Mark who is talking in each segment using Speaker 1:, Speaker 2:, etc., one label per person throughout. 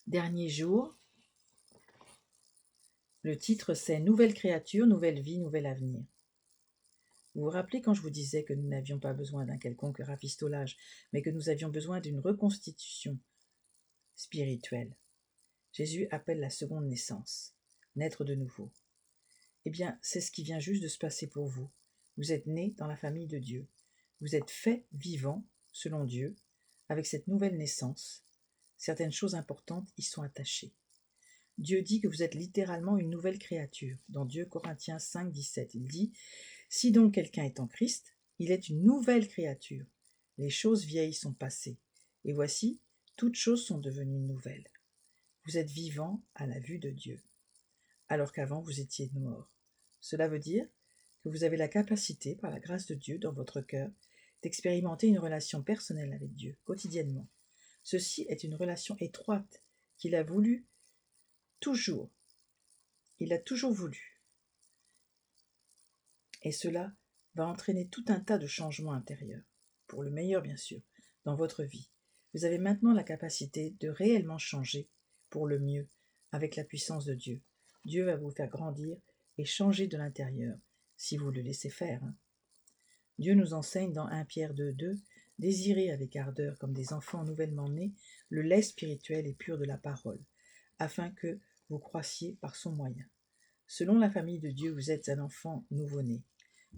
Speaker 1: Dernier jour, le titre c'est Nouvelle créature, nouvelle vie, nouvel avenir. Vous vous rappelez quand je vous disais que nous n'avions pas besoin d'un quelconque rafistolage, mais que nous avions besoin d'une reconstitution spirituelle. Jésus appelle la seconde naissance, naître de nouveau. Eh bien, c'est ce qui vient juste de se passer pour vous. Vous êtes né dans la famille de Dieu. Vous êtes fait vivant, selon Dieu, avec cette nouvelle naissance. Certaines choses importantes y sont attachées. Dieu dit que vous êtes littéralement une nouvelle créature. Dans 2 Corinthiens 5, 17, il dit « Si donc quelqu'un est en Christ, il est une nouvelle créature. Les choses vieilles sont passées, et voici, toutes choses sont devenues nouvelles. Vous êtes vivant à la vue de Dieu, alors qu'avant vous étiez mort. Cela veut dire que vous avez la capacité, par la grâce de Dieu dans votre cœur, d'expérimenter une relation personnelle avec Dieu, quotidiennement. Ceci est une relation étroite qu'il a voulu toujours. Il a toujours voulu. Et cela va entraîner tout un tas de changements intérieurs, pour le meilleur bien sûr, dans votre vie. Vous avez maintenant la capacité de réellement changer pour le mieux avec la puissance de Dieu. Dieu va vous faire grandir et changer de l'intérieur, si vous le laissez faire. Dieu nous enseigne dans 1 Pierre 2,2 « Désirez avec ardeur, comme des enfants nouvellement nés, le lait spirituel et pur de la parole, afin que vous croissiez par son moyen. Selon la famille de Dieu, vous êtes un enfant nouveau-né.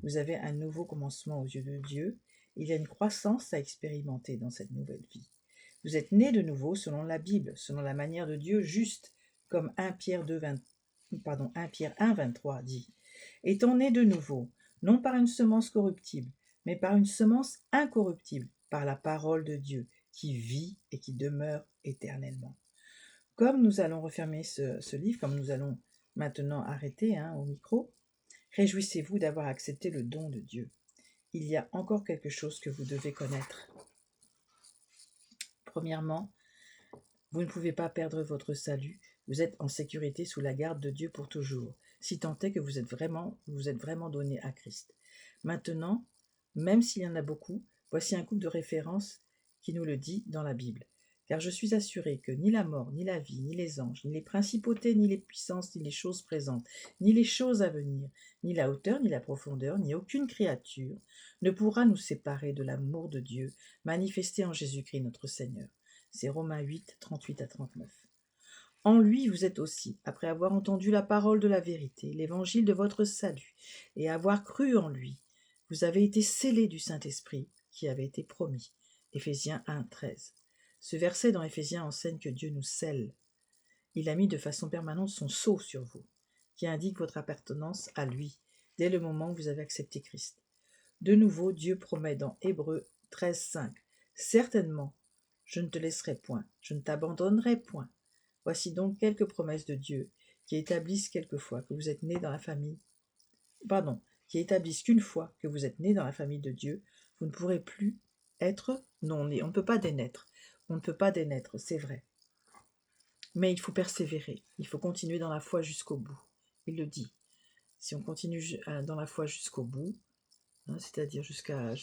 Speaker 1: Vous avez un nouveau commencement aux yeux de Dieu. Il y a une croissance à expérimenter dans cette nouvelle vie. Vous êtes né de nouveau selon la Bible, selon la manière de Dieu juste, comme 1 Pierre 1 23 dit. Étant né de nouveau, non par une semence corruptible, mais par une semence incorruptible, par la parole de Dieu, qui vit et qui demeure éternellement. Comme nous allons refermer ce livre, comme nous allons maintenant arrêter au micro, réjouissez-vous d'avoir accepté le don de Dieu. Il y a encore quelque chose que vous devez connaître. Premièrement, vous ne pouvez pas perdre votre salut. Vous êtes en sécurité sous la garde de Dieu pour toujours, si tant est que vous êtes vraiment donné à Christ. Maintenant, même s'il y en a beaucoup, voici un couple de références qui nous le dit dans la Bible. Car je suis assuré que ni la mort, ni la vie, ni les anges, ni les principautés, ni les puissances, ni les choses présentes, ni les choses à venir, ni la hauteur, ni la profondeur, ni aucune créature ne pourra nous séparer de l'amour de Dieu manifesté en Jésus-Christ notre Seigneur. C'est Romains 8, 38 à 39. En lui, vous êtes aussi, après avoir entendu la parole de la vérité, l'évangile de votre salut, et avoir cru en lui, vous avez été scellés du Saint-Esprit qui avait été promis. Éphésiens 1, 13. Ce verset dans Éphésiens enseigne que Dieu nous scelle. Il a mis de façon permanente son sceau sur vous, qui indique votre appartenance à lui, dès le moment où vous avez accepté Christ. De nouveau, Dieu promet dans Hébreux 13, 5, « Certainement, je ne te laisserai point, je ne t'abandonnerai point. » Voici donc quelques promesses de Dieu qui établissent quelquefois que vous êtes né dans la famille, qui établissent qu'une fois que vous êtes né dans la famille de Dieu, vous ne pourrez plus être non-né. On ne peut pas dénaître. On ne peut pas dénaître, c'est vrai. Mais il faut persévérer. Il faut continuer dans la foi jusqu'au bout. Il le dit. Si on continue dans la foi jusqu'au bout, c'est-à-dire jusqu'à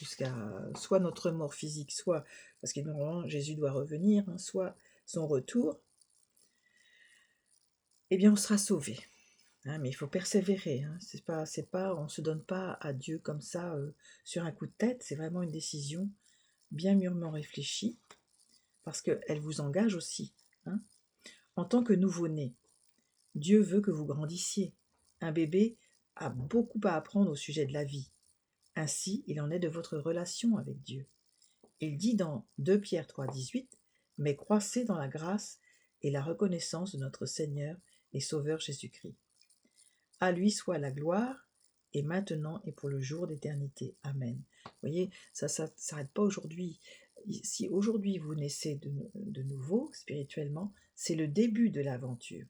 Speaker 1: soit notre mort physique, soit, parce que normalement Jésus doit revenir, soit son retour, eh bien on sera sauvé. Mais il faut persévérer. C'est pas, on ne se donne pas à Dieu comme ça sur un coup de tête. C'est vraiment une décision bien mûrement réfléchie, parce qu'elle vous engage aussi. En tant que nouveau-né, Dieu veut que vous grandissiez. Un bébé a beaucoup à apprendre au sujet de la vie. Ainsi, il en est de votre relation avec Dieu. Il dit dans 2 Pierre 3, 18, « Mais croissez dans la grâce et la reconnaissance de notre Seigneur et Sauveur Jésus-Christ. À lui soit la gloire, et maintenant et pour le jour d'éternité. Amen. » Vous voyez, ça ne s'arrête pas aujourd'hui. Si aujourd'hui vous naissez de nouveau, spirituellement, c'est le début de l'aventure.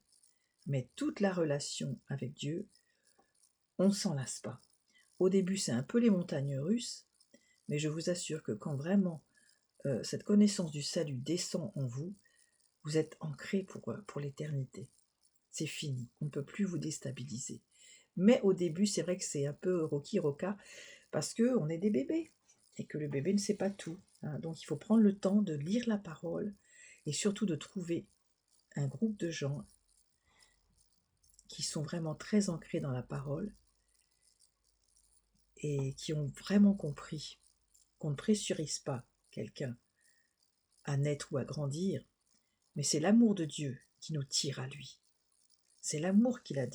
Speaker 1: Mais toute la relation avec Dieu, on ne s'en lasse pas. Au début, c'est un peu les montagnes russes, mais je vous assure que quand vraiment cette connaissance du salut descend en vous, vous êtes ancré pour l'éternité. C'est fini, on ne peut plus vous déstabiliser. Mais au début, c'est vrai que c'est un peu rocky-roca, parce qu'on est des bébés, et que le bébé ne sait pas tout. Donc il faut prendre le temps de lire la parole, et surtout de trouver un groupe de gens qui sont vraiment très ancrés dans la parole et qui ont vraiment compris qu'on ne pressurise pas quelqu'un à naître ou à grandir, mais c'est l'amour de Dieu qui nous tire à lui. C'est l'amour qu'il a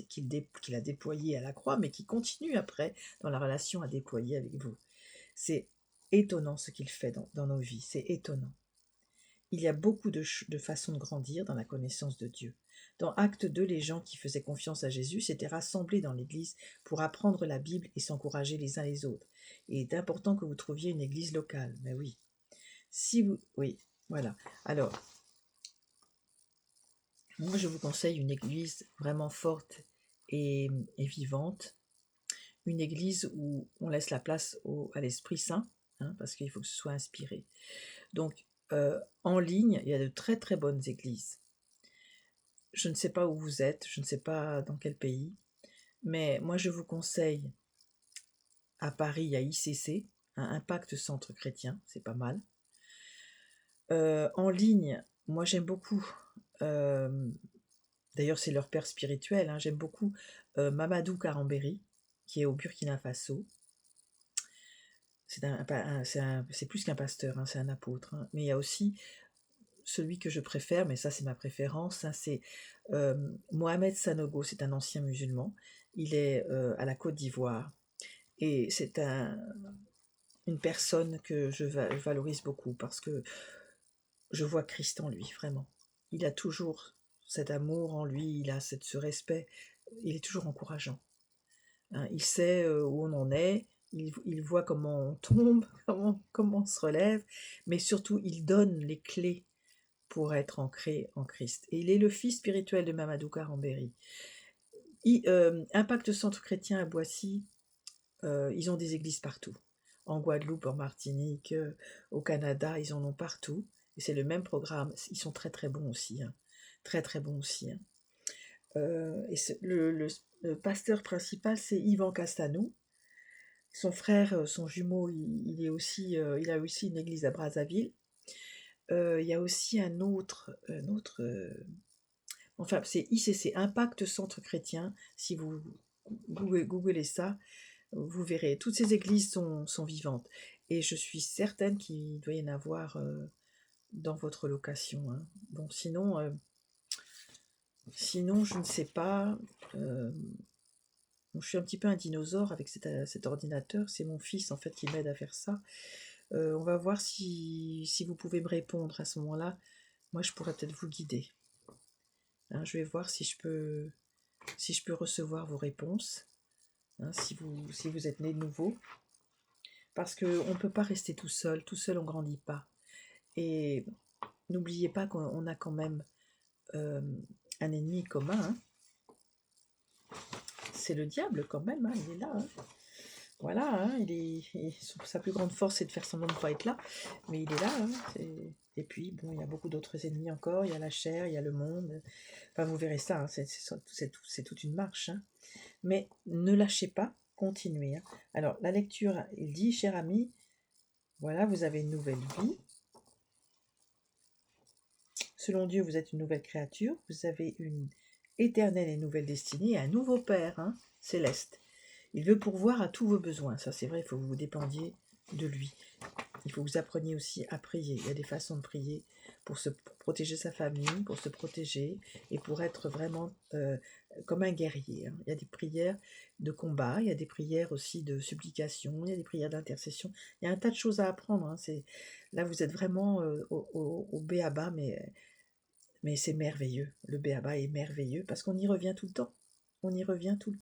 Speaker 1: déployé à la croix, mais qui continue après dans la relation à déployer avec vous. C'est étonnant ce qu'il fait dans nos vies, c'est étonnant. Il y a beaucoup de façons de grandir dans la connaissance de Dieu. Dans Acte 2, les gens qui faisaient confiance à Jésus s'étaient rassemblés dans l'église pour apprendre la Bible et s'encourager les uns les autres. Et il est important que vous trouviez une église locale. Mais oui. Oui, voilà. Alors, moi je vous conseille une église vraiment forte et vivante. Une église où on laisse la place à l'Esprit Saint, parce qu'il faut que ce soit inspiré. Donc, en ligne, il y a de très très bonnes églises. Je ne sais pas où vous êtes, je ne sais pas dans quel pays, mais moi je vous conseille, à Paris, il y a ICC, Impact Centre Chrétien, c'est pas mal. En ligne, moi j'aime beaucoup, d'ailleurs c'est leur père spirituel, j'aime beaucoup Mamadou Karambéry, qui est au Burkina Faso. C'est plus qu'un pasteur, c'est un apôtre. Mais il y a aussi celui que je préfère, mais ça c'est ma préférence, c'est Mohamed Sanogo, c'est un ancien musulman. Il est à la Côte d'Ivoire. Et c'est une personne que je valorise beaucoup parce que je vois Christ en lui, vraiment. Il a toujours cet amour en lui, il a ce respect, il est toujours encourageant. Il sait où on en est, il voit comment on tombe, comment on se relève, mais surtout il donne les clés pour être ancré en Christ. Et il est le fils spirituel de Mamadou Karambéry. Impact Centre Chrétien à Boissy, ils ont des églises partout. En Guadeloupe, en Martinique, au Canada, ils en ont partout. Et c'est le même programme. Ils sont très très bons aussi. Très très bons aussi. Et le pasteur principal, c'est Yvan Castanou. Son frère, son jumeau, il a aussi une église à Brazzaville. Il y a aussi un autre enfin, c'est ICC, Impact Centre Chrétien. Si vous googlez ça, vous verrez. Toutes ces églises sont vivantes. Et je suis certaine qu'il doit y en avoir dans votre location. Bon, sinon, je ne sais pas. Je suis un petit peu un dinosaure avec cet ordinateur. C'est mon fils, en fait, qui m'aide à faire ça. On va voir si vous pouvez me répondre à ce moment-là. Moi, je pourrais peut-être vous guider. Je vais voir si je peux recevoir vos réponses, si vous êtes né de nouveau. Parce qu'on ne peut pas rester tout seul on ne grandit pas. Et n'oubliez pas qu'on a quand même un ennemi commun. C'est le diable quand même, il est là. Voilà, sa plus grande force c'est de faire semblant de ne pas être là, mais il est là. Et puis, bon, il y a beaucoup d'autres ennemis encore, il y a la chair, il y a le monde. Enfin, vous verrez ça, c'est toute une marche. Mais ne lâchez pas, continuez. Alors, la lecture, il dit, cher ami, voilà, vous avez une nouvelle vie. Selon Dieu, vous êtes une nouvelle créature, vous avez une éternelle et nouvelle destinée, et un nouveau Père céleste. Il veut pourvoir à tous vos besoins. Ça, c'est vrai, il faut que vous dépendiez de lui. Il faut que vous appreniez aussi à prier. Il y a des façons de prier pour protéger sa famille, pour se protéger et pour être vraiment comme un guerrier. Il y a des prières de combat, il y a des prières aussi de supplication, il y a des prières d'intercession. Il y a un tas de choses à apprendre. Là, vous êtes vraiment au b.a.-ba, mais c'est merveilleux. Le b.a.-ba est merveilleux parce qu'on y revient tout le temps. On y revient tout le temps.